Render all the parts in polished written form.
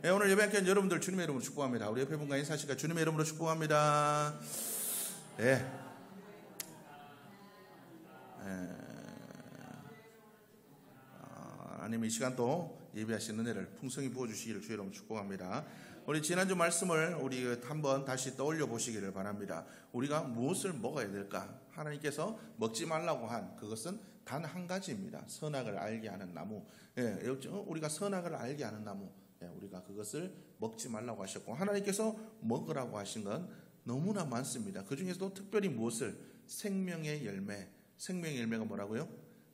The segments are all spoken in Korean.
예, 오늘 예배한 여러분들 주님의 이름으로 축복합니다. 우리 옆에 분과 인사하시니까 주님의 이름으로 축복합니다. 예. 하나님 이 시간 또 예배하신 은혜를 풍성히 부어주시기를 주의 이름으로 축복합니다. 우리 지난주 말씀을 우리 한번 다시 떠올려 보시기를 바랍니다. 우리가 무엇을 먹어야 될까? 하나님께서 먹지 말라고 한 그것은 단 한 가지입니다. 선악을 알게 하는 나무. 예, 우리가 선악을 알게 하는 나무. 예, 우리가 그것을 먹지 말라고 하셨고, 하나님께서 먹으라고 하신 건 너무나 많습니다. 그 중에서도 특별히 무엇을? 생명의 열매. 생명의 열매가 뭐라고요?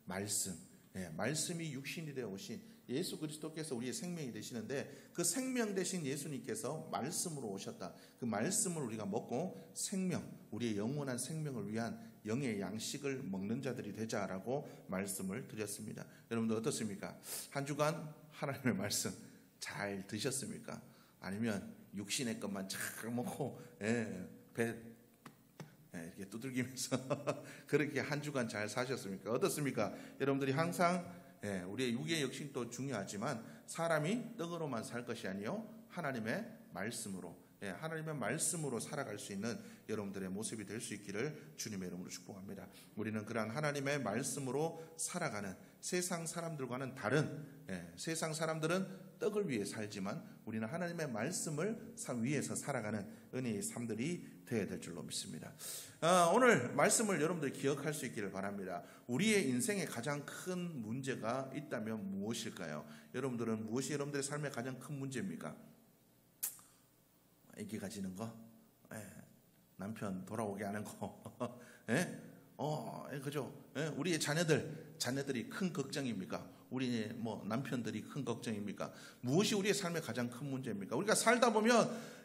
말씀. 예, 말씀이 육신이 되어 오신 예수 그리스도께서 우리의 생명이 되시는데, 그 생명 되신 예수님께서 말씀으로 오셨다. 그 말씀을 우리가 먹고 생명, 우리의 영원한 생명을 위한 영의 양식을 먹는 자들이 되자라고 말씀을 드렸습니다. 여러분들 어떻습니까? 한 주간 하나님의 말씀 잘 드셨습니까? 아니면 육신의 것만 잘 먹고 배 이렇게 두들기면서 그렇게 한 주간 잘 사셨습니까? 어떻습니까? 여러분들이 항상 우리의 육의 역신도 중요하지만 사람이 떡으로만 살 것이 아니요 하나님의 말씀으로, 하나님의 말씀으로 살아갈 수 있는 여러분들의 모습이 될 수 있기를 주님의 이름으로 축복합니다. 우리는 그러한 하나님의 말씀으로 살아가는 세상 사람들과는 다른, 세상 사람들은 떡을 위해 살지만 우리는 하나님의 말씀을 위해서 살아가는 은혜의 삶들이 되어야 될 줄로 믿습니다. 오늘 말씀을 여러분들이 기억할 수 있기를 바랍니다. 우리의 인생에 가장 큰 문제가 있다면 무엇일까요? 여러분들은 무엇이 여러분들의 삶의 가장 큰 문제입니까? 애기 가지는 거, 남편 돌아오게 하는 거, 그죠? 우리의 자녀들이 큰 걱정입니까? 우리의 남편들이 큰 걱정입니까? 무엇이 우리의 삶의 가장 큰 문제입니까? 우리가 살다 보면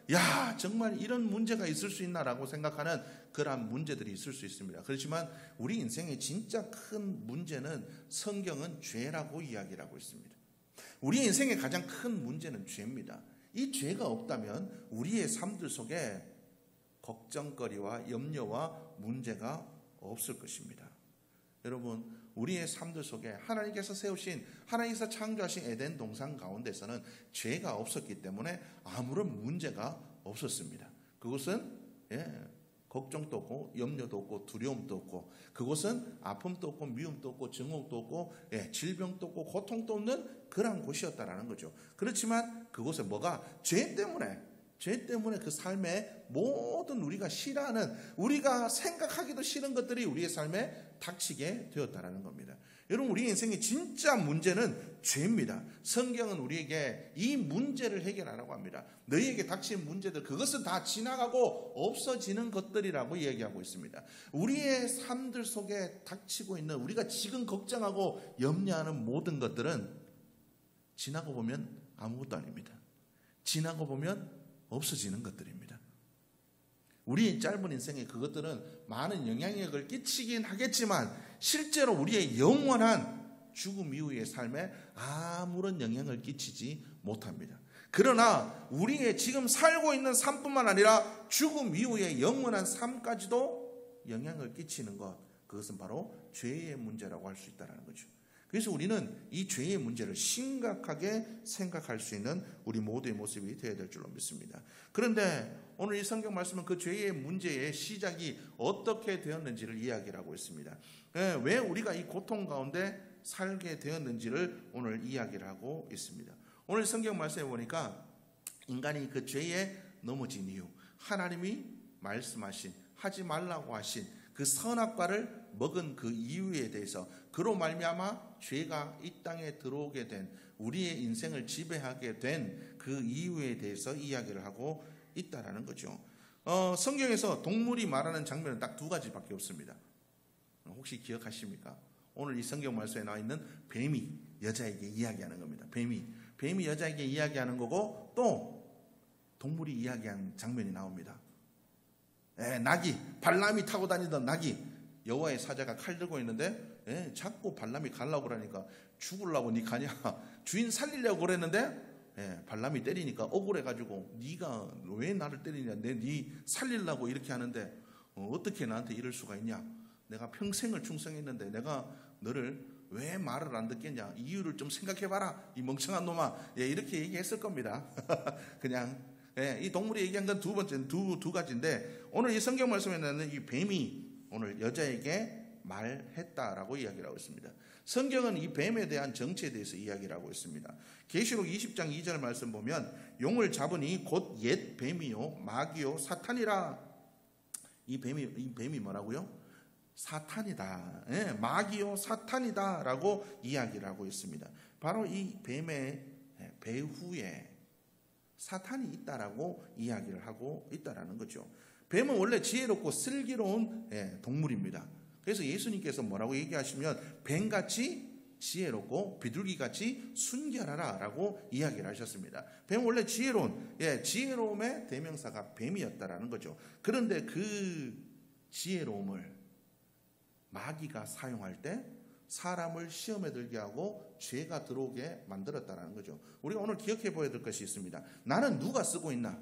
정말 이런 문제가 있을 수 있나라고 생각하는 그러한 문제들이 있을 수 있습니다. 그렇지만 우리 인생의 진짜 큰 문제는 성경은 죄라고 이야기를 하고 있습니다. 우리 인생의 가장 큰 문제는 죄입니다. 이 죄가 없다면 우리의 삶들 속에 걱정거리와 염려와 문제가 없을 것입니다. 여러분, 우리의 삶들 속에 하나님께서 세우신, 하나님께서 창조하신 에덴 동산 가운데서는 죄가 없었기 때문에 아무런 문제가 없었습니다. 그것은 걱정도 없고 염려도 없고 두려움도 없고, 그곳은 아픔도 없고 미움도 없고 증오도 없고 질병도 없고 고통도 없는 그런 곳이었다라는 거죠. 그렇지만 그곳에 뭐가? 죄 때문에 그 삶의 모든 우리가 싫어하는, 우리가 생각하기도 싫은 것들이 우리의 삶에 닥치게 되었다라는 겁니다. 여러분, 우리 인생의 진짜 문제는 죄입니다. 성경은 우리에게 이 문제를 해결하라고 합니다. 너희에게 닥친 문제들, 그것은 다 지나가고 없어지는 것들이라고 얘기하고 있습니다. 우리의 삶들 속에 닥치고 있는, 우리가 지금 걱정하고 염려하는 모든 것들은 지나고 보면 아무것도 아닙니다. 지나고 보면 없어지는 것들입니다. 우리 짧은 인생에 그것들은 많은 영향력을 끼치긴 하겠지만 실제로 우리의 영원한 죽음 이후의 삶에 아무런 영향을 끼치지 못합니다. 그러나 우리의 지금 살고 있는 삶뿐만 아니라 죽음 이후의 영원한 삶까지도 영향을 끼치는 것, 그것은 바로 죄의 문제라고 할 수 있다는 거죠. 그래서 우리는 이 죄의 문제를 심각하게 생각할 수 있는 우리 모두의 모습이 되어야 될 줄로 믿습니다. 그런데 오늘 이 성경 말씀은 그 죄의 문제의 시작이 어떻게 되었는지를 이야기를 하고 있습니다. 왜 우리가 이 고통 가운데 살게 되었는지를 오늘 이야기를 하고 있습니다. 오늘 성경 말씀에 보니까 인간이 그 죄에 넘어진 이유, 하나님이 말씀하신, 하지 말라고 하신 그 선악과를 먹은 그 이유에 대해서, 그로 말미암아 죄가 이 땅에 들어오게 된, 우리의 인생을 지배하게 된 그 이유에 대해서 이야기를 하고 있다라는 거죠. 성경에서 동물이 말하는 장면은 딱 두 가지밖에 없습니다. 혹시 기억하십니까? 오늘 이 성경 말씀에 나와 있는 뱀이 여자에게 이야기하는 겁니다. 뱀이 여자에게 이야기하는 거고, 또 동물이 이야기하는 장면이 나옵니다. 낙이, 발람이 타고 다니던 낙이, 여호와의 사자가 칼 들고 있는데 자꾸 발람이 가려고 그러니까, 죽으려고 니 가냐, 주인 살리려고 그랬는데 발람이 때리니까 억울해가지고, 네가 왜 나를 때리냐, 네 살리려고 이렇게 하는데 어떻게 나한테 이럴 수가 있냐, 내가 평생을 충성했는데 내가 너를 왜 말을 안 듣겠냐? 이유를 좀 생각해봐라. 이 멍청한 놈아. 예, 이렇게 얘기했을 겁니다. 그냥 예, 이 동물이 얘기한 건 두 가지인데 오늘 이 성경 말씀에는 이 뱀이 오늘 여자에게 말했다라고 이야기를 하고 있습니다. 성경은 이 뱀에 대한 정체에 대해서 이야기를 하고 있습니다. 계시록 20장 2절 말씀 보면 용을 잡으니 곧 옛 뱀이요 마귀요 사탄이라. 이 뱀이 뭐라고요? 사탄이다. 예, 마귀요 사탄이다 라고 이야기를 하고 있습니다. 바로 이 뱀의 배후에 사탄이 있다라고 이야기를 하고 있다라는 거죠. 뱀은 원래 지혜롭고 슬기로운 동물입니다. 그래서 예수님께서 뭐라고 얘기하시면 뱀같이 지혜롭고 비둘기같이 순결하라 라고 이야기를 하셨습니다. 뱀은 원래 지혜로움의 대명사가 뱀이었다라는 거죠. 그런데 그 지혜로움을 마귀가 사용할 때 사람을 시험에 들게 하고 죄가 들어오게 만들었다는 거죠. 우리가 오늘 기억해 보아야 될 것이 있습니다. 나는 누가 쓰고 있나?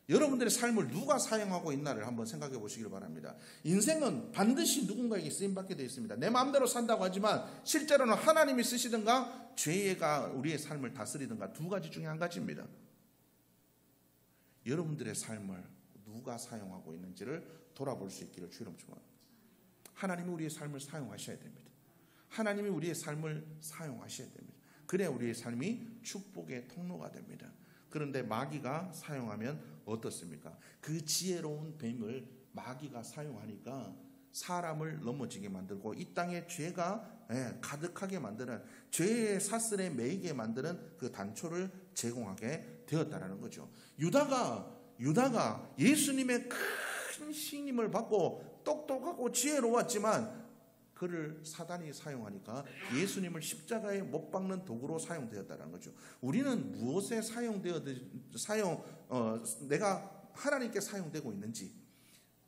여러분들의 삶을 누가 사용하고 있나를 한번 생각해 보시길 바랍니다. 인생은 반드시 누군가에게 쓰임받게 되어 있습니다. 내 마음대로 산다고 하지만 실제로는 하나님이 쓰시든가 죄가 우리의 삶을 다스리든가 두 가지 중에 한 가지입니다. 여러분들의 삶을 누가 사용하고 있는지를 돌아볼 수 있기를 주의로 축원합니다. 하나님이 우리의 삶을 사용하셔야 됩니다. 하나님이 우리의 삶을 사용하셔야 됩니다. 그래야 우리의 삶이 축복의 통로가 됩니다. 그런데 마귀가 사용하면 어떻습니까? 그 지혜로운 뱀을 마귀가 사용하니까 사람을 넘어지게 만들고 이 땅에 죄가 가득하게 만드는 죄의 사슬에 매이게 만드는 그 단초를 제공하게 되었다는 거죠. 유다가 예수님의 큰 신임을 받고 똑똑하고 지혜로웠지만 그를 사단이 사용하니까 예수님을 십자가에 못 박는 도구로 사용되었다는 거죠. 우리는 무엇에 내가 하나님께 사용되고 있는지,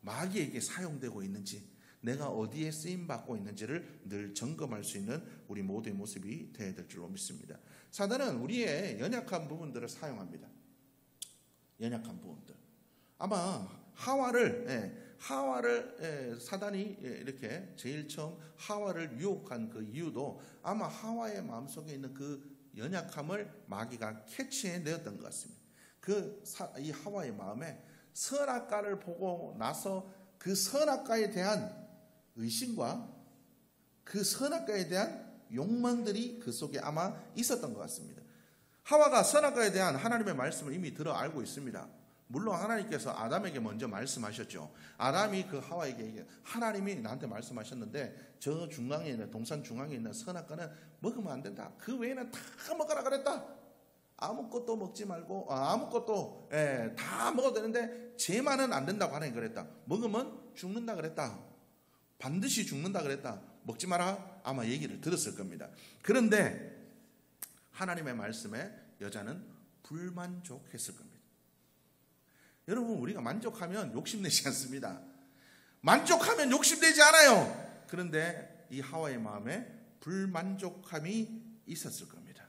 마귀에게 사용되고 있는지, 내가 어디에 쓰임 받고 있는지를 늘 점검할 수 있는 우리 모두의 모습이 되어야 될 줄로 믿습니다. 사단은 우리의 연약한 부분들을 사용합니다. 연약한 부분들. 아마 하와를 사단이 이렇게 제일 처음 하와를 유혹한 그 이유도 아마 하와의 마음속에 있는 그 연약함을 마귀가 캐치해 내었던 것 같습니다. 이 하와의 마음에 선악과를 보고 나서 그 선악과에 대한 의심과 그 선악과에 대한 욕망들이 그 속에 아마 있었던 것 같습니다. 하와가 선악과에 대한 하나님의 말씀을 이미 들어 알고 있습니다. 물론 하나님께서 아담에게 먼저 말씀하셨죠. 아담이 그 하와에게 하나님이 나한테 말씀하셨는데 저 중앙에 있는 동산 중앙에 있는 선악과는 먹으면 안 된다. 그 외에는 다 먹으라 그랬다. 아무것도 먹지 말고 아무것도 다 먹어도 되는데 죄만은 안 된다고 하나님 그랬다. 먹으면 죽는다 그랬다. 반드시 죽는다 그랬다. 먹지 마라. 아마 얘기를 들었을 겁니다. 그런데 하나님의 말씀에 여자는 불만족했을 겁니다. 여러분, 우리가 만족하면 욕심내지 않습니다. 만족하면 욕심내지 않아요. 그런데 이 하와의 마음에 불만족함이 있었을 겁니다.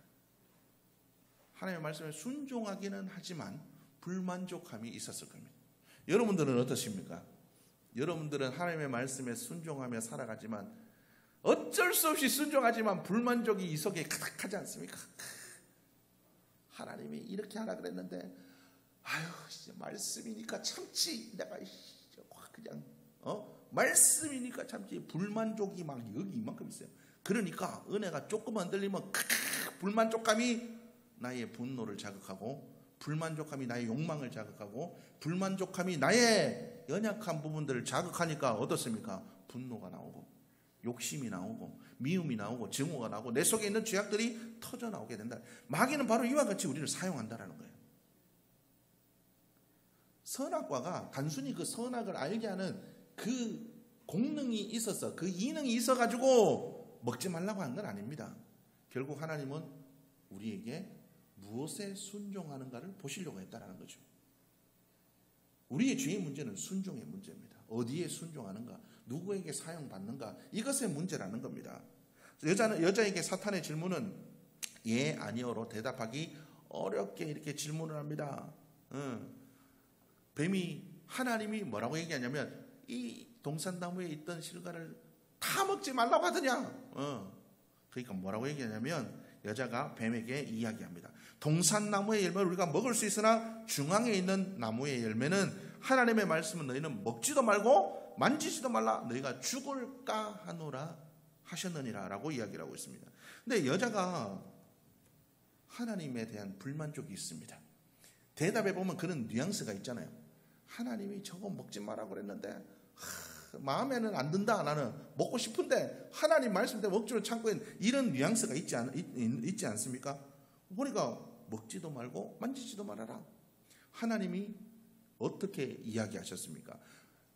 하나님의 말씀에 순종하기는 하지만 불만족함이 있었을 겁니다. 여러분들은 어떠십니까? 여러분들은 하나님의 말씀에 순종하며 살아가지만 어쩔 수 없이 순종하지만 불만족이 이 속에 가득하지 않습니까? 하나님이 이렇게 하라 그랬는데 말씀이니까 참지. 내가 그냥 말씀이니까 참지. 불만족이 막 여기 이만큼 있어요. 그러니까 은혜가 조금만 들리면 불만족감이 나의 분노를 자극하고, 불만족함이 나의 욕망을 자극하고, 불만족함이 나의 연약한 부분들을 자극하니까 어떻습니까? 분노가 나오고, 욕심이 나오고, 미움이 나오고, 증오가 나오고, 내 속에 있는 죄악들이 터져 나오게 된다. 마귀는 바로 이와 같이 우리를 사용한다는 거예요. 선악과가 단순히 그 선악을 알게 하는 그 공능이 있어서, 그 이능이 있어가지고 먹지 말라고 한 건 아닙니다. 결국 하나님은 우리에게 무엇에 순종하는가를 보시려고 했다는 거죠. 우리의 죄의 문제는 순종의 문제입니다. 어디에 순종하는가, 누구에게 사용받는가, 이것의 문제라는 겁니다. 여자에게 사탄의 질문은 예, 아니요로 대답하기 어렵게 이렇게 질문을 합니다. 뱀이, 하나님이 뭐라고 얘기하냐면 이 동산나무에 있던 실과를 다 먹지 말라고 하더냐. 그러니까 뭐라고 얘기하냐면 여자가 뱀에게 이야기합니다. 동산나무의 열매를 우리가 먹을 수 있으나 중앙에 있는 나무의 열매는 하나님의 말씀은 너희는 먹지도 말고 만지지도 말라 너희가 죽을까 하노라 하셨느니라 라고 이야기를 하고 있습니다. 근데 여자가 하나님에 대한 불만족이 있습니다. 대답해 보면 그런 뉘앙스가 있잖아요. 하나님이 저거 먹지 마라 그랬는데 마음에는 안 든다. 나는 먹고 싶은데 하나님 말씀대로 먹지를 참고 있는 이런 뉘앙스가 있지 않습니까? 보니까 먹지도 말고 만지지도 말아라. 하나님이 어떻게 이야기하셨습니까?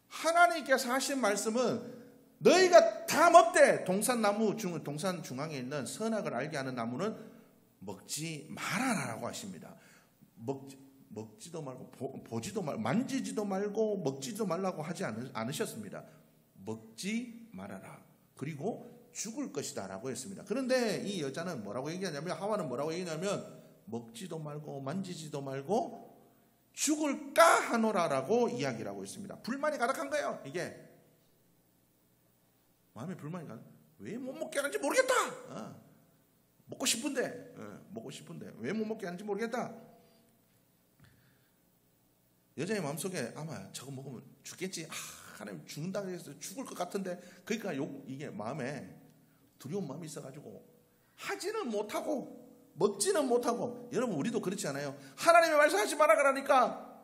하나님께서 하신 말씀은 너희가 다 먹되 동산 중앙에 있는 선악을 알게 하는 나무는 먹지 말아라라고 하십니다. 먹지도 말고 보지도 말고 만지지도 말고 먹지도 말라고 하지 않으셨습니다. 먹지 말아라. 그리고 죽을 것이다 라고 했습니다. 그런데 이 여자는 뭐라고 얘기하냐면 하와는 뭐라고 얘기하냐면 먹지도 말고 만지지도 말고 죽을까 하노라라고 이야기를 하고 있습니다. 불만이 가득한 거예요. 이게 마음에 불만이 가득. 왜 못 먹게 하는지 모르겠다. 먹고 싶은데 왜 못 먹게 하는지 모르겠다. 여자의 마음속에 아마 저거 먹으면 죽겠지. 하나님 죽는다고 해서 죽을 것 같은데 그러니까 이게 마음에 두려운 마음이 있어가지고 하지는 못하고 먹지는 못하고. 여러분 우리도 그렇지 않아요? 하나님의 말씀하지 마라 그러니까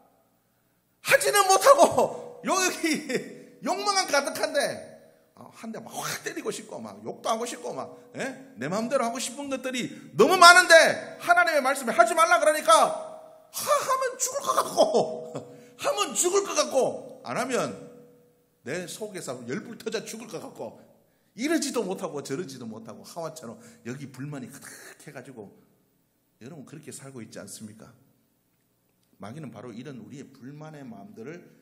하지는 못하고 여기 욕망은 가득한데 한 대 막 확 때리고 싶고 막 욕도 하고 싶고 막 내 마음대로 하고 싶은 것들이 너무 많은데 하나님의 말씀에 하지 말라 그러니까 하면 죽을 것 같고 하면 죽을 것 같고 안 하면 내 속에서 열불 터져 죽을 것 같고 이러지도 못하고 저러지도 못하고 하와처럼 여기 불만이 가득해가지고 여러분 그렇게 살고 있지 않습니까? 마귀는 바로 이런 우리의 불만의 마음들을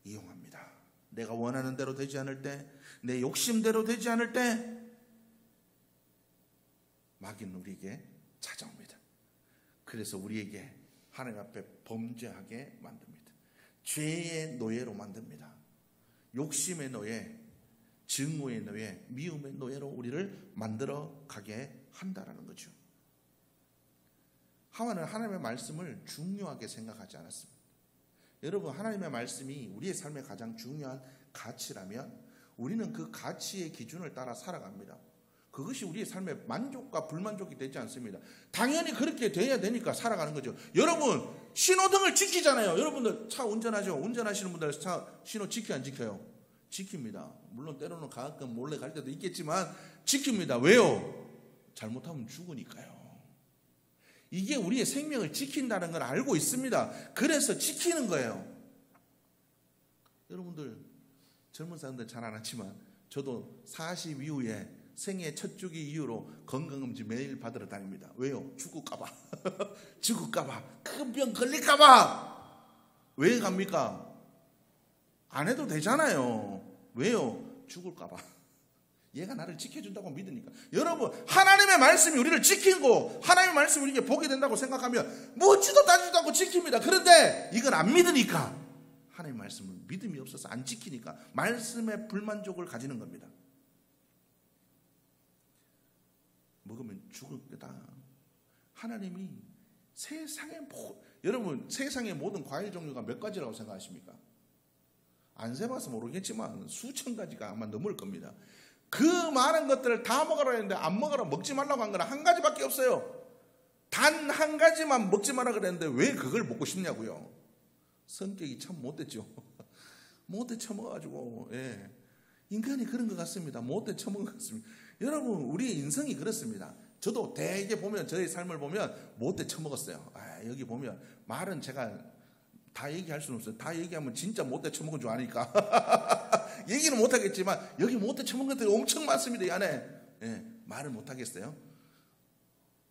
이용합니다. 내가 원하는 대로 되지 않을 때, 내 욕심대로 되지 않을 때 마귀는 우리에게 찾아옵니다. 그래서 우리에게 하나님 앞에 범죄하게 만듭니다. 죄의 노예로 만듭니다. 욕심의 노예, 증오의 노예, 미움의 노예로 우리를 만들어 가게 한다라는 거죠. 하와는 하나님의 말씀을 중요하게 생각하지 않았습니다. 여러분 하나님의 말씀이 우리의 삶의 가장 중요한 가치라면 우리는 그 가치의 기준을 따라 살아갑니다. 그것이 우리의 삶의 만족과 불만족이 되지 않습니다. 당연히 그렇게 돼야 되니까 살아가는 거죠. 여러분 신호등을 지키잖아요. 여러분들 차 운전하죠. 운전하시는 분들 차 신호 지켜요 안 지켜요? 지킵니다. 물론 때로는 가끔 몰래 갈 때도 있겠지만 지킵니다. 왜요? 잘못하면 죽으니까요. 이게 우리의 생명을 지킨다는 걸 알고 있습니다. 그래서 지키는 거예요. 여러분들 젊은 사람들 잘 안 하지만 저도 40 이후에 생애 첫 주기 이후로 건강검진 매일 받으러 다닙니다. 왜요? 죽을까봐. 죽을까봐. 큰 병 걸릴까봐. 왜 갑니까? 안 해도 되잖아요. 왜요? 죽을까봐. 얘가 나를 지켜준다고 믿으니까. 여러분 하나님의 말씀이 우리를 지키고 하나님의 말씀이 우리에게 보게 된다고 생각하면 묻지도 따지지도 않고 지킵니다. 그런데 이건 안 믿으니까 하나님의 말씀을 믿음이 없어서 안 지키니까 말씀에 불만족을 가지는 겁니다. 먹으면 죽을 거다. 하나님이 여러분 세상의 모든 과일 종류가 몇 가지라고 생각하십니까? 안 세봐서 모르겠지만 수천 가지가 아마 넘을 겁니다. 그 많은 것들을 다 먹으라고 했는데 안 먹으라고 먹지 말라고 한 거는 한 가지밖에 없어요. 단 한 가지만 먹지 말라 그랬는데 왜 그걸 먹고 싶냐고요. 성격이 참 못됐죠. 못돼 처먹어가지고 인간이 그런 것 같습니다. 못돼 처먹은 것 같습니다. 여러분 우리의 인성이 그렇습니다. 저도 대개 보면 저의 삶을 보면 못돼 처먹었어요. 여기 보면 말은 제가 다 얘기할 수는 없어요. 다 얘기하면 진짜 못돼 처먹은 줄 아니까 얘기는 못하겠지만 여기 못돼 처먹은 것들이 엄청 많습니다. 이 안에 말을 못하겠어요.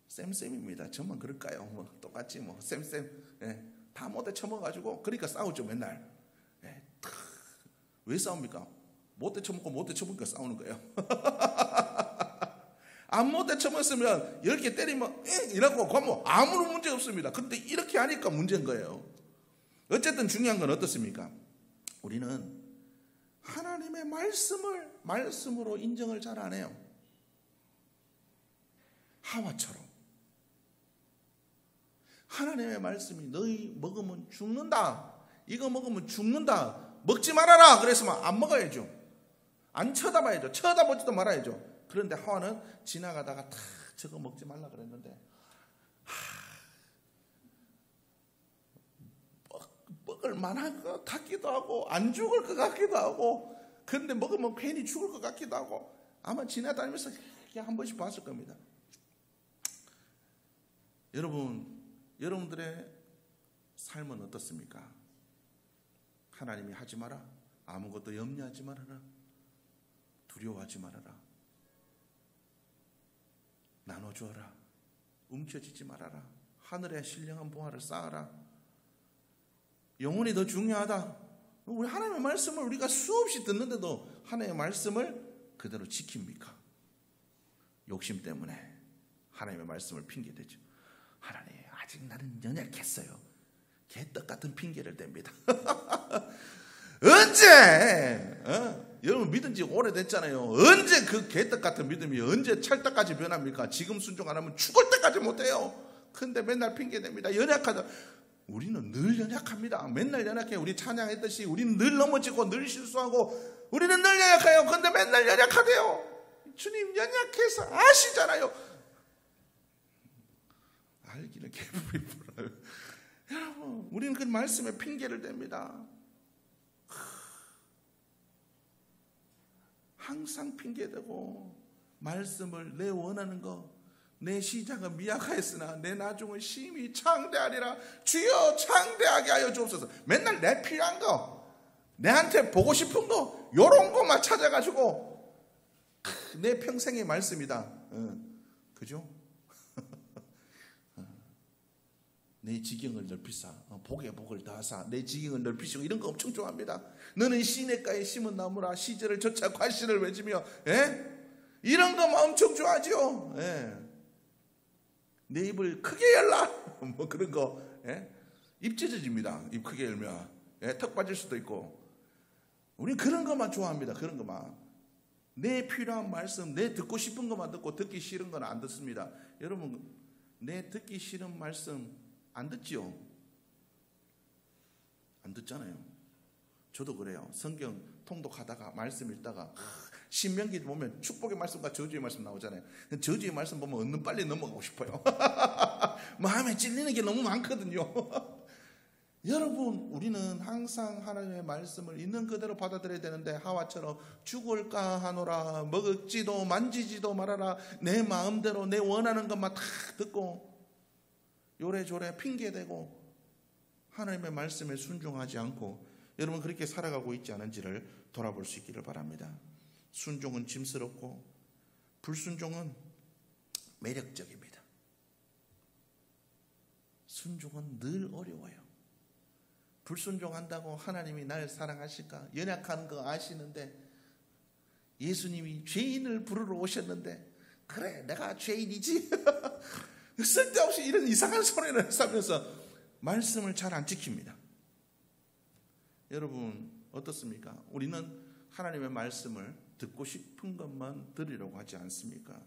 쌤입니다. 저만 그럴까요? 뭐 똑같지 뭐 쌤. 다 못돼 처먹어가지고 그러니까 싸우죠 맨날. 왜 싸웁니까? 못돼 처먹고 못돼 처먹으니까 싸우는 거예요. 안 못돼 처먹었으면 10개 때리면 이라고 하면 아무런 문제 없습니다. 그런데 이렇게 하니까 문제인 거예요. 어쨌든 중요한 건 어떻습니까? 우리는 하나님의 말씀으로 인정을 잘 안 해요. 하와처럼 하나님의 말씀이 너희 먹으면 죽는다, 이거 먹으면 죽는다, 먹지 말아라 그랬으면 안 먹어야죠. 안 쳐다봐야죠. 쳐다보지도 말아야죠. 그런데 하와는 지나가다가 다 저거 먹지 말라 그랬는데 먹을 만한 것 같기도 하고 안 죽을 것 같기도 하고, 그런데 먹으면 괜히 죽을 것 같기도 하고 아마 지나다니면서 그냥 한 번씩 봤을 겁니다. 여러분들의 삶은 어떻습니까? 하나님이 하지 마라, 아무것도 염려하지 말아라, 두려워하지 말아라, 나눠주어라, 움켜쥐지 말아라, 하늘에 신령한 보화를 쌓아라, 영혼이 더 중요하다. 우리 하나님의 말씀을 우리가 수없이 듣는데도 하나님의 말씀을 그대로 지킵니까? 욕심 때문에 하나님의 말씀을 핑계대죠. 하나님, 아직 나는 연약했어요. 개떡 같은 핑계를 댑니다. 언제 여러분 믿은 지 오래됐잖아요. 언제 그 개떡 같은 믿음이 언제 찰떡까지 변합니까? 지금 순종 안 하면 죽을 때까지 못해요. 근데 맨날 핑계댑니다. 연약하다. 우리는 늘 연약합니다. 맨날 연약해요. 우리 찬양했듯이 우리는 늘 넘어지고 늘 실수하고 우리는 늘 연약해요. 근데 맨날 연약하대요. 주님 연약해서 아시잖아요. 알기는 개불이 불어요. 여러분, 우리는 그 말씀에 핑계를 댑니다. 항상 핑계대고 말씀을 내 원하는 거, 내 시작은 미약하였으나 내 나중은 심히 창대하리라. 주여 창대하게 하여 주옵소서. 맨날 내 필요한 거, 내한테 보고 싶은 거, 요런 것만 찾아가지고 내 평생의 말씀이다. 그죠? 내 지경을 넓히사 복의 복을 다하사 내 지경을 넓히시고, 이런 거 엄청 좋아합니다. 너는 시냇가에 심은 나무라 시절을 젖자 과실을 맺으며, 이런 거 엄청 좋아하죠. 내 입을 크게 열라 뭐 그런 거. 입 찢어집니다. 입 크게 열면 턱 빠질 수도 있고. 우리 그런 것만 좋아합니다. 그런 것만. 내 필요한 말씀, 내 듣고 싶은 것만 듣고 듣기 싫은 건 안 듣습니다. 여러분, 내 듣기 싫은 말씀 안 듣지요? 안 듣잖아요. 저도 그래요. 성경 통독하다가 말씀 읽다가 신명기 보면 축복의 말씀과 저주의 말씀 나오잖아요. 저주의 말씀 보면 얼른 빨리 넘어가고 싶어요. 마음에 찔리는 게 너무 많거든요. 여러분, 우리는 항상 하나님의 말씀을 있는 그대로 받아들여야 되는데, 하와처럼 죽을까 하노라, 먹지도 만지지도 말아라, 내 마음대로 내 원하는 것만 다 듣고 요래조래 핑계대고 하나님의 말씀에 순종하지 않고, 여러분 그렇게 살아가고 있지 않은지를 돌아볼 수 있기를 바랍니다. 순종은 짐스럽고 불순종은 매력적입니다. 순종은 늘 어려워요. 불순종한다고 하나님이 날 사랑하실까? 연약한 거 아시는데, 예수님이 죄인을 부르러 오셨는데, 그래 내가 죄인이지 쓸데없이 이런 이상한 소리를 하면서 말씀을 잘 안 지킵니다. 여러분 어떻습니까? 우리는 하나님의 말씀을 듣고 싶은 것만 들으려고 하지 않습니까?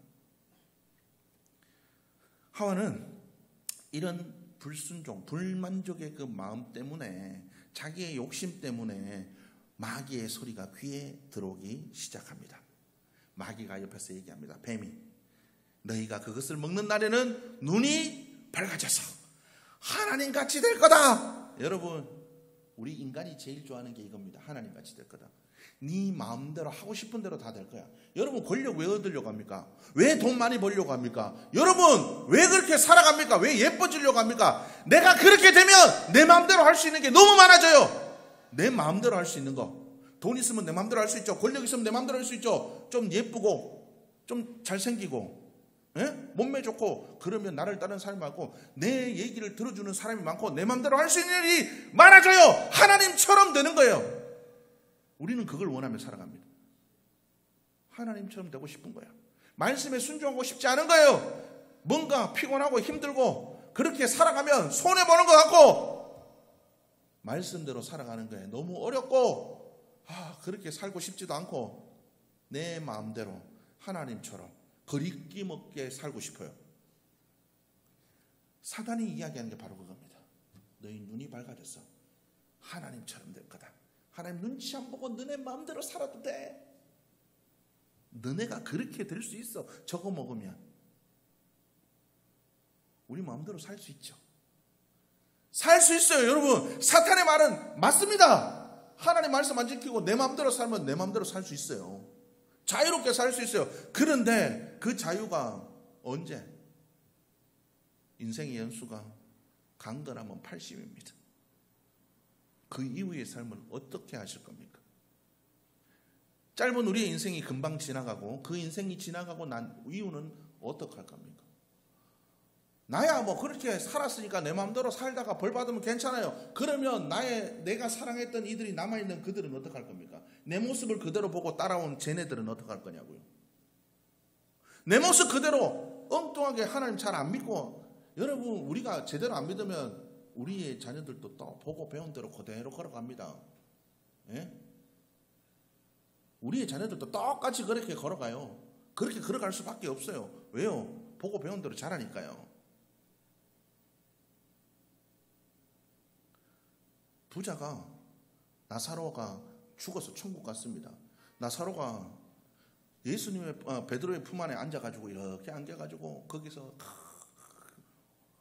하와는 이런 불순종, 불만족의 그 마음 때문에, 자기의 욕심 때문에 마귀의 소리가 귀에 들어오기 시작합니다. 마귀가 옆에서 얘기합니다. 뱀이, 너희가 그것을 먹는 날에는 눈이 밝아져서 하나님같이 될 거다. 여러분, 우리 인간이 제일 좋아하는 게 이겁니다. 하나님같이 될 거다. 네 마음대로 하고 싶은 대로 다 될 거야. 여러분, 권력 왜 얻으려고 합니까? 왜 돈 많이 벌려고 합니까? 여러분, 왜 그렇게 살아갑니까? 왜 예뻐지려고 합니까? 내가 그렇게 되면 내 마음대로 할 수 있는 게 너무 많아져요. 내 마음대로 할 수 있는 거. 돈 있으면 내 마음대로 할 수 있죠. 권력 있으면 내 마음대로 할 수 있죠. 좀 예쁘고 좀 잘생기고 몸매 좋고, 그러면 나를 따르는 사람이 많고, 내 얘기를 들어주는 사람이 많고, 내 마음대로 할 수 있는 일이 많아져요. 하나님처럼 되는 거예요. 우리는 그걸 원하며 살아갑니다. 하나님처럼 되고 싶은 거야. 말씀에 순종하고 싶지 않은 거예요. 뭔가 피곤하고 힘들고 그렇게 살아가면 손해보는 것 같고, 말씀대로 살아가는 거예요. 너무 어렵고 그렇게 살고 싶지도 않고, 내 마음대로 하나님처럼 거리낌 없게 살고 싶어요. 사단이 이야기하는 게 바로 그겁니다. 너희 눈이 밝아져서 하나님처럼 될 거다. 하나님 눈치 안 보고 너네 마음대로 살아도 돼. 너네가 그렇게 될 수 있어. 저거 먹으면. 우리 마음대로 살 수 있죠. 살 수 있어요. 여러분, 사탄의 말은 맞습니다. 하나님 말씀 안 지키고 내 마음대로 살면 내 마음대로 살 수 있어요. 자유롭게 살 수 있어요. 그런데 그 자유가 언제? 인생의 연수가 강건하면 80입니다. 그 이후의 삶을 어떻게 하실 겁니까? 짧은 우리의 인생이 금방 지나가고 그 인생이 지나가고 난 이후는 어떻게 할 겁니까? 나야 뭐 그렇게 살았으니까 내 마음대로 살다가 벌 받으면 괜찮아요. 그러면 내가 사랑했던 이들이 남아있는 그들은 어떻게 할 겁니까? 내 모습을 그대로 보고 따라온 쟤네들은 어떻게 할 거냐고요. 내 모습 그대로 엉뚱하게 하나님 잘 안 믿고, 여러분 우리가 제대로 안 믿으면 우리의 자녀들도 또 보고 배운 대로 그대로 걸어갑니다. 예? 우리의 자녀들도 똑같이 그렇게 걸어가요. 그렇게 걸어갈 수밖에 없어요. 왜요? 보고 배운 대로 잘하니까요. 부자가, 나사로가 죽어서 천국 갔습니다. 나사로가 예수님의 베드로의 품 안에 앉아가지고 이렇게 안겨가지고 거기서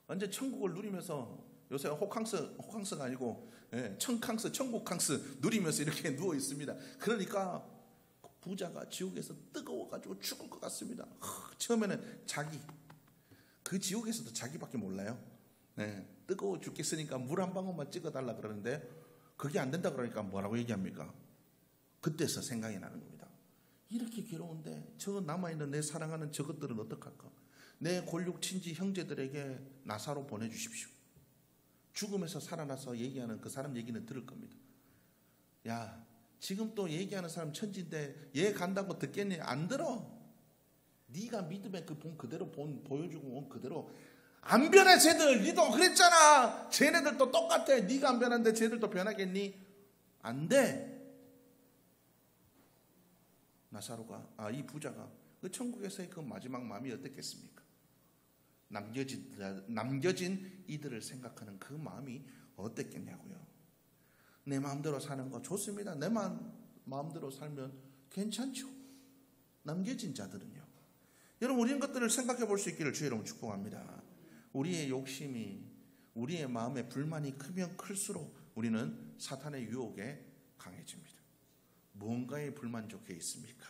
완전 천국을 누리면서, 요새 호캉스가 아니고 청캉스, 천국캉스 누리면서 이렇게 누워 있습니다. 그러니까 부자가 지옥에서 뜨거워가지고 죽을 것 같습니다. 처음에는 그 지옥에서도 자기밖에 몰라요. 뜨거워 죽겠으니까 물 한 방울만 찍어달라 그러는데 그게 안 된다 그러니까 뭐라고 얘기합니까? 그때서 생각이 나는 겁니다. 이렇게 괴로운데 저 남아있는 내 사랑하는 저것들은 어떡할까? 내 골육 친지 형제들에게 나사로 보내주십시오. 죽음에서 살아나서 얘기하는 그 사람 얘기는 들을 겁니다. 야, 지금 또 얘기하는 사람 천지인데 얘 간다고 듣겠니? 안 들어. 네가 믿음의 그 본 그대로 보여주고 온 그대로 안 변해. 쟤들 니도 그랬잖아. 쟤네들도 똑같아. 네가 안 변한데 쟤들도 변하겠니? 안 돼. 나사로가, 이 부자가 그 천국에서의 그 마지막 마음이 어땠겠습니까? 남겨진 이들을 생각하는 그 마음이 어땠겠냐고요. 내 마음대로 사는 거 좋습니다. 내 마음대로 살면 괜찮죠. 남겨진 자들은요. 여러분, 이런 것들을 생각해 볼 수 있기를 주의 이름으로 축복합니다. 우리의 욕심이, 우리의 마음에 불만이 크면 클수록 우리는 사탄의 유혹에 강해집니다. 무언가에 불만족해 있습니까?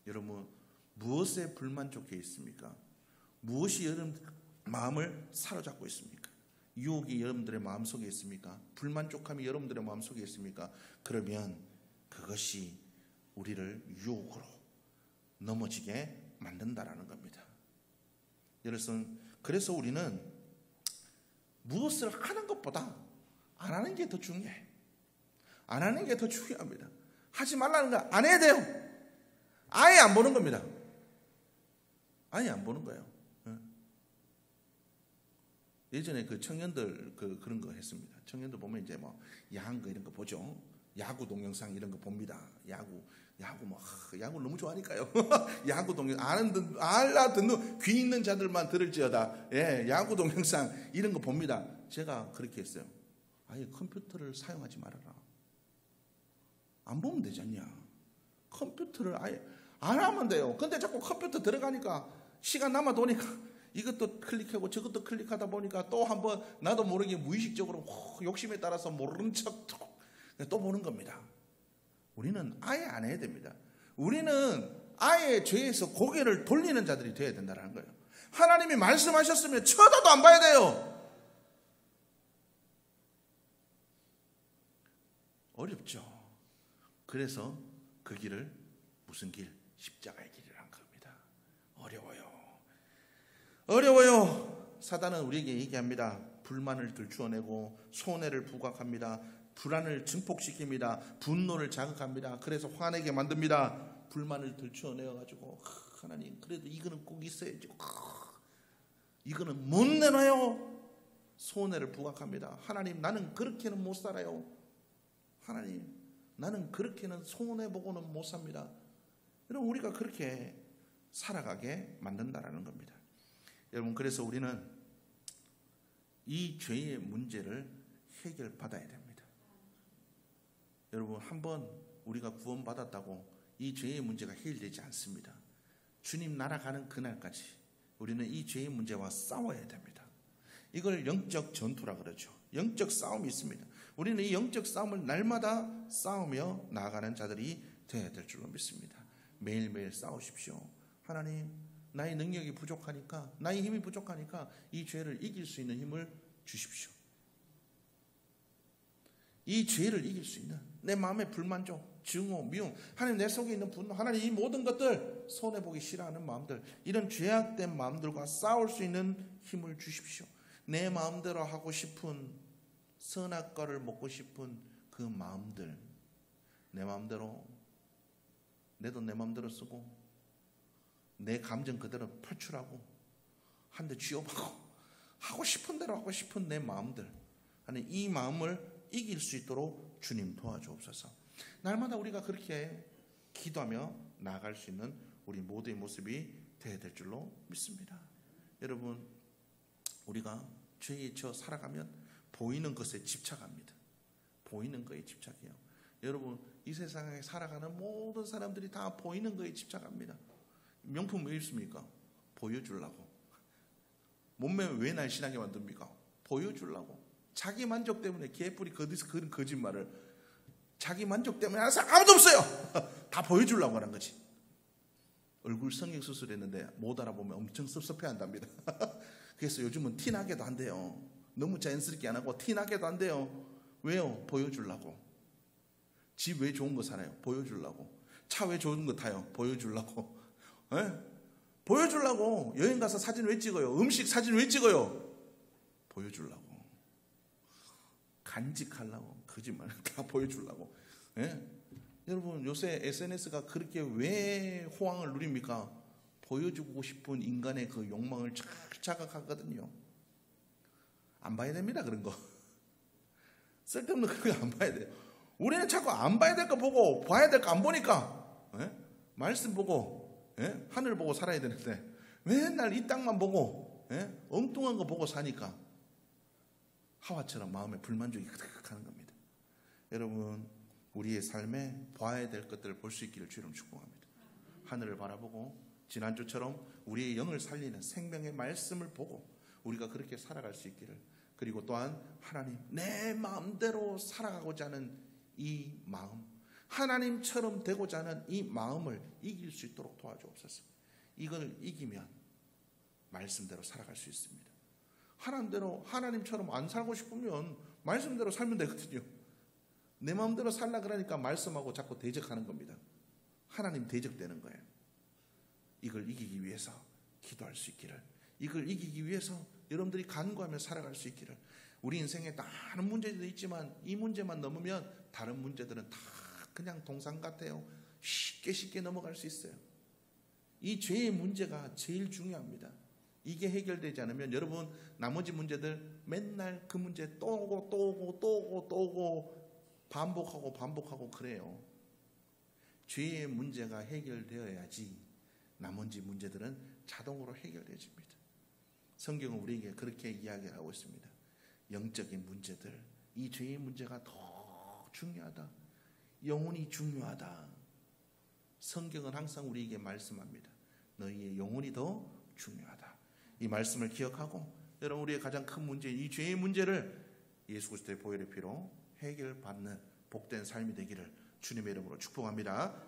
여러분, 무엇에 불만족해 있습니까? 무엇이 여러분 마음을 사로잡고 있습니까? 유혹이 여러분들의 마음속에 있습니까? 불만족함이 여러분들의 마음속에 있습니까? 그러면 그것이 우리를 유혹으로 넘어지게 만든다라는 겁니다. 그래서 우리는 무엇을 하는 것보다 안 하는 게 더 중요해. 안 하는 게 더 중요합니다. 하지 말라는 거 안 해야 돼요. 아예 안 보는 겁니다. 아예 안 보는 거예요. 예전에 그 청년들 그런 거 했습니다. 청년들 보면 이제 뭐 야한 거 이런 거 보죠. 야구 동영상 이런 거 봅니다. 야구 너무 좋아하니까요. 야구 동영상 알아듣는 귀 있는 자들만 들을지어다. 야구 동영상 이런 거 봅니다. 제가 그렇게 했어요. 아예 컴퓨터를 사용하지 말아라. 안 보면 되지 않냐. 컴퓨터를 아예 안 하면 돼요. 근데 자꾸 컴퓨터 들어가니까 시간 남아 도니까 이것도 클릭하고 저것도 클릭하다 보니까 또 한번 나도 모르게 무의식적으로 욕심에 따라서 모르는 척 또 보는 겁니다. 우리는 아예 안 해야 됩니다. 우리는 아예 죄에서 고개를 돌리는 자들이 되어야 된다는 거예요. 하나님이 말씀하셨으면 쳐다도 안 봐야 돼요. 어렵죠. 그래서 그 길을 무슨 길? 십자가의 길이란 겁니다. 어려워요. 사단은 우리에게 얘기합니다. 불만을 들추어내고 손해를 부각합니다. 불안을 증폭시킵니다. 분노를 자극합니다. 그래서 화내게 만듭니다. 불만을 들추어내어가지고 하나님 그래도 이거는 꼭 있어야지. 이거는 못 내놔요. 손해를 부각합니다. 하나님 나는 그렇게는 못 살아요. 하나님 나는 그렇게는 손해보고는 못 삽니다. 여러분 우리가 그렇게 살아가게 만든다라는 겁니다. 여러분 그래서 우리는 이 죄의 문제를 해결받아야 됩니다. 여러분, 한번 우리가 구원받았다고 이 죄의 문제가 해결되지 않습니다. 주님 날아가는 그날까지 우리는 이 죄의 문제와 싸워야 됩니다. 이걸 영적 전투라 그러죠. 영적 싸움이 있습니다. 우리는 이 영적 싸움을 날마다 싸우며 나아가는 자들이 되어야 될 줄로 믿습니다. 매일매일 싸우십시오. 하나님, 나의 능력이 부족하니까, 나의 힘이 부족하니까 이 죄를 이길 수 있는 힘을 주십시오. 이 죄를 이길 수 있는 내 마음의 불만족, 증오, 미움, 하나님 내 속에 있는 분노, 하나님 이 모든 것들, 손해보기 싫어하는 마음들, 이런 죄악된 마음들과 싸울 수 있는 힘을 주십시오. 내 마음대로 하고 싶은, 선악과를 먹고 싶은 그 마음들, 내 마음대로, 내 돈 내 마음대로 쓰고 내 감정 그대로 표출하고 한 대 쥐어박고 하고 싶은 대로 하고 싶은 내 마음들, 하나님 이 마음을 이길 수 있도록 주님 도와주옵소서. 날마다 우리가 그렇게 기도하며 나아갈 수 있는 우리 모두의 모습이 되어야 될 줄로 믿습니다. 여러분, 우리가 죄에 져 살아가면 보이는 것에 집착합니다. 보이는 거에 집착해요. 여러분, 이 세상에 살아가는 모든 사람들이 다 보이는 거에 집착합니다. 명품 왜 입습니까? 보여주려고. 몸매 왜 날씬하게 만듭니까? 보여주려고. 자기 만족 때문에 개뿔이 거기서 그런 거짓말을, 자기 만족 때문에 하는 사람 아무도 없어요. 다 보여주려고 하는 거지. 얼굴 성형 수술했는데 못 알아보면 엄청 섭섭해한답니다. 그래서 요즘은 티나게도 한대요. 너무 자연스럽게 안 하고 티나게도 한대요. 왜요? 보여주려고. 집 왜 좋은 거 사나요? 보여주려고. 차 왜 좋은 거 타요? 보여주려고. 보여주려고. 여행 가서 사진 왜 찍어요? 음식 사진 왜 찍어요? 보여주려고. 간직하려고. 거짓말 다 보여주려고. 여러분, 요새 SNS가 그렇게 왜 호황을 누립니까? 보여주고 싶은 인간의 그 욕망을 자극하거든요. 안 봐야 됩니다, 그런 거. 쓸데없는 그런 거 안 봐야 돼요. 우리는 자꾸 안 봐야 될 거 보고 봐야 될 거 안 보니까 말씀 보고 하늘 보고 살아야 되는데 맨날 이 땅만 보고 엉뚱한 거 보고 사니까 하와처럼 마음에 불만족이 가득하는 겁니다. 여러분, 우리의 삶에 봐야 될 것들을 볼 수 있기를 주님 축복합니다. 하늘을 바라보고 지난주처럼 우리의 영을 살리는 생명의 말씀을 보고 우리가 그렇게 살아갈 수 있기를, 그리고 또한 하나님 내 마음대로 살아가고자 하는 이 마음, 하나님처럼 되고자 하는 이 마음을 이길 수 있도록 도와주옵소서. 이걸 이기면 말씀대로 살아갈 수 있습니다. 하나님처럼 안 살고 싶으면 말씀대로 살면 되거든요. 내 마음대로 살라 그러니까 말씀하고 자꾸 대적하는 겁니다. 하나님 대적되는 거예요. 이걸 이기기 위해서 기도할 수 있기를, 이걸 이기기 위해서 여러분들이 간구하며 살아갈 수 있기를. 우리 인생에 다른 문제도 있지만 이 문제만 넘으면 다른 문제들은 다 그냥 동상 같아요. 쉽게 넘어갈 수 있어요. 이 죄의 문제가 제일 중요합니다. 이게 해결되지 않으면 여러분 나머지 문제들 맨날 그 문제 또 오고 반복하고 그래요. 죄의 문제가 해결되어야지 나머지 문제들은 자동으로 해결되어집니다. 성경은 우리에게 그렇게 이야기를 하고 있습니다. 영적인 문제들, 이 죄의 문제가 더 중요하다. 영혼이 중요하다. 성경은 항상 우리에게 말씀합니다. 너희의 영혼이 더 중요하다. 이 말씀을 기억하고 여러분, 우리의 가장 큰 문제인 이 죄의 문제를 예수 그리스도의 보혈의 피로 해결받는 복된 삶이 되기를 주님의 이름으로 축복합니다.